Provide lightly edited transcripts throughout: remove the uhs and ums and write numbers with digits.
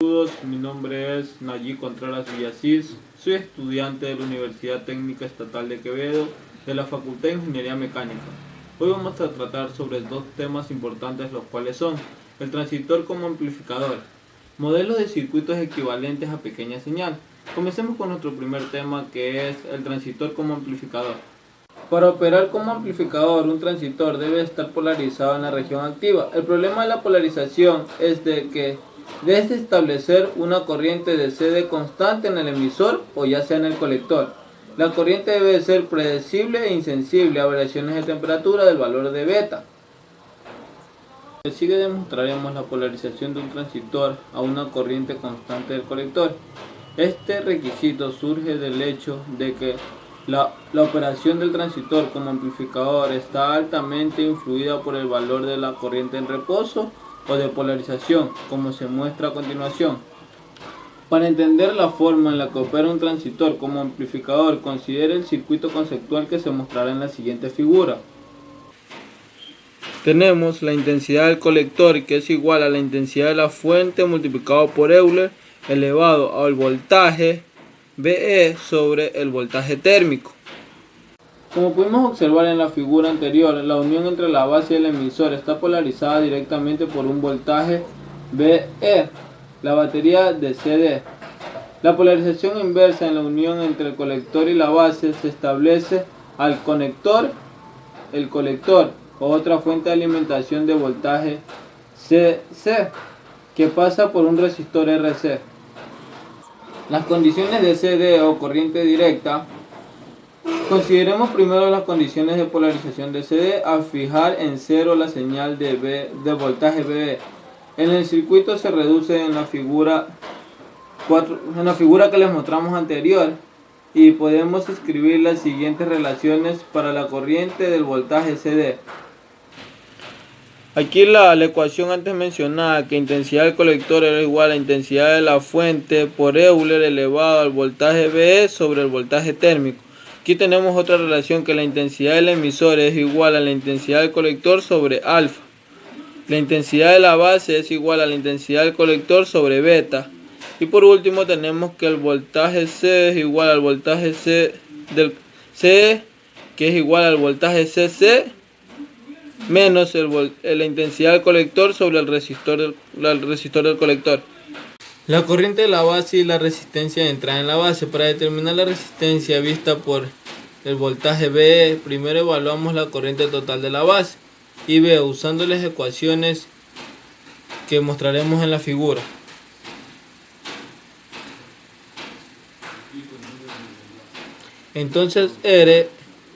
Saludos, mi nombre es Nayib Contreras Villasís, soy estudiante de la Universidad Técnica Estatal de Quevedo de la Facultad de Ingeniería Mecánica. Hoy vamos a tratar sobre dos temas importantes, los cuales son el transistor como amplificador, modelos de circuitos equivalentes a pequeña señal. Comencemos con nuestro primer tema, que es el transistor como amplificador. Para operar como amplificador, un transistor debe estar polarizado en la región activa. El problema de la polarización es de que debes establecer una corriente de CD constante en el emisor o ya sea en el colector. La corriente debe ser predecible e insensible a variaciones de temperatura del valor de beta. Sigue demostraremos la polarización de un transistor a una corriente constante del colector. Este requisito surge del hecho de que la operación del transistor como amplificador está altamente influida por el valor de la corriente en reposo o de polarización, como se muestra a continuación. Para entender la forma en la que opera un transistor como amplificador, considere el circuito conceptual que se mostrará en la siguiente figura. Tenemos la intensidad del colector, que es igual a la intensidad de la fuente multiplicado por Euler elevado al voltaje VE sobre el voltaje térmico. Como pudimos observar en la figura anterior, la unión entre la base y el emisor está polarizada directamente por un voltaje VE, la batería de CD. La polarización inversa en la unión entre el colector y la base se establece al conector, el colector o otra fuente de alimentación de voltaje CC, que pasa por un resistor RC. Las condiciones de CD o corriente directa. Consideremos primero las condiciones de polarización de CD al fijar en cero la señal de voltaje VB. En el circuito se reduce en la figura que les mostramos anterior, y podemos escribir las siguientes relaciones para la corriente del voltaje CD. Aquí la ecuación antes mencionada, que intensidad del colector era igual a intensidad de la fuente por Euler elevado al voltaje VE sobre el voltaje térmico. Aquí tenemos otra relación, que la intensidad del emisor es igual a la intensidad del colector sobre alfa. La intensidad de la base es igual a la intensidad del colector sobre beta. Y por último tenemos que el voltaje C es igual al voltaje C del C, que es igual al voltaje CC menos la intensidad del colector sobre el resistor del colector. La corriente de la base y la resistencia de entrada en la base. Para determinar la resistencia vista por el voltaje VE, primero evaluamos la corriente total de la base y B, usando las ecuaciones que mostraremos en la figura. Entonces R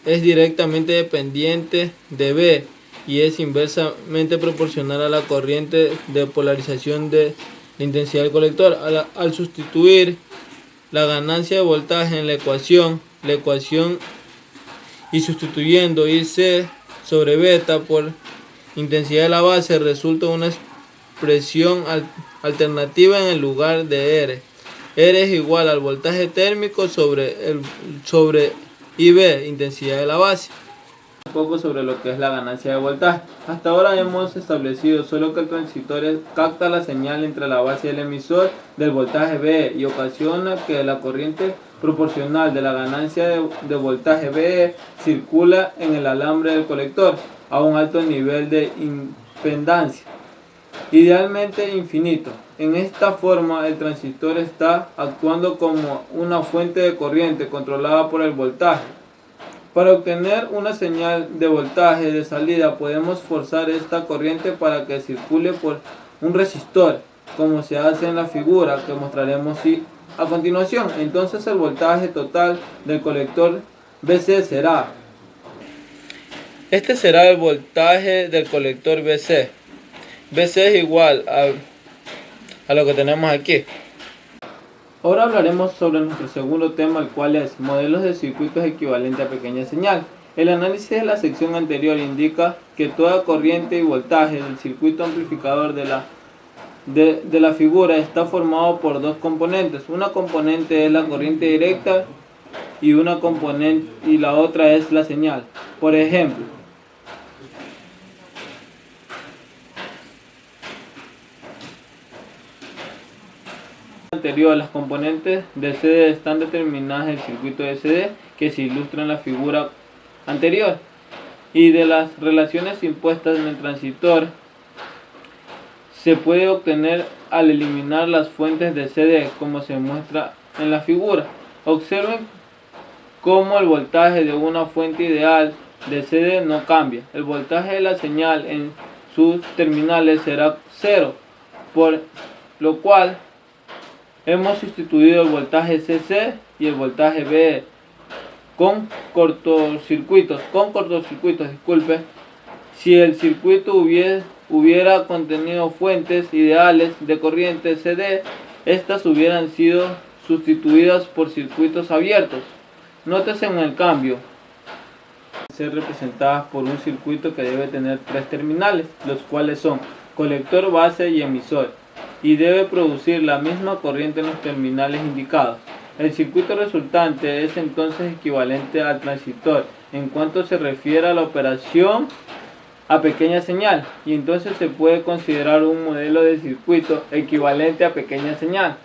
es directamente dependiente de B y es inversamente proporcional a la corriente de polarización de la intensidad del colector. Al sustituir la ganancia de voltaje en la ecuación y sustituyendo IC sobre beta por intensidad de la base, resulta una expresión alternativa en el lugar de R. R es igual al voltaje térmico sobre IB, intensidad de la base. Un poco sobre lo que es la ganancia de voltaje. Hasta ahora hemos establecido solo que el transistor capta la señal entre la base y el emisor del voltaje VE y ocasiona que la corriente proporcional de la ganancia de voltaje VE circula en el alambre del colector a un alto nivel de impedancia, idealmente infinito. En esta forma, el transistor está actuando como una fuente de corriente controlada por el voltaje. Para obtener una señal de voltaje de salida, podemos forzar esta corriente para que circule por un resistor, como se hace en la figura que mostraremos a continuación. Entonces el voltaje total del colector BC será. Este será el voltaje del colector BC. BC es igual a lo que tenemos aquí. Ahora hablaremos sobre nuestro segundo tema, el cual es modelos de circuitos equivalentes a pequeña señal. El análisis de la sección anterior indica que toda corriente y voltaje del circuito amplificador de la figura está formado por dos componentes. Una componente es la corriente directa y la otra es la señal. Por ejemplo, anterior, las componentes de CD están determinadas en el circuito de CD que se ilustra en la figura anterior, y de las relaciones impuestas en el transistor se puede obtener al eliminar las fuentes de CD, como se muestra en la figura. Observen cómo el voltaje de una fuente ideal de CD no cambia. El voltaje de la señal en sus terminales será 0, por lo cual hemos sustituido el voltaje CC y el voltaje BE con cortocircuitos. Si el circuito hubiera contenido fuentes ideales de corriente CD, estas hubieran sido sustituidas por circuitos abiertos. Nótese en el cambio ser representadas por un circuito que debe tener 3 terminales, los cuales son colector, base y emisor, y debe producir la misma corriente en los terminales indicados. El circuito resultante es entonces equivalente al transistor en cuanto se refiere a la operación a pequeña señal, y entonces se puede considerar un modelo de circuito equivalente a pequeña señal.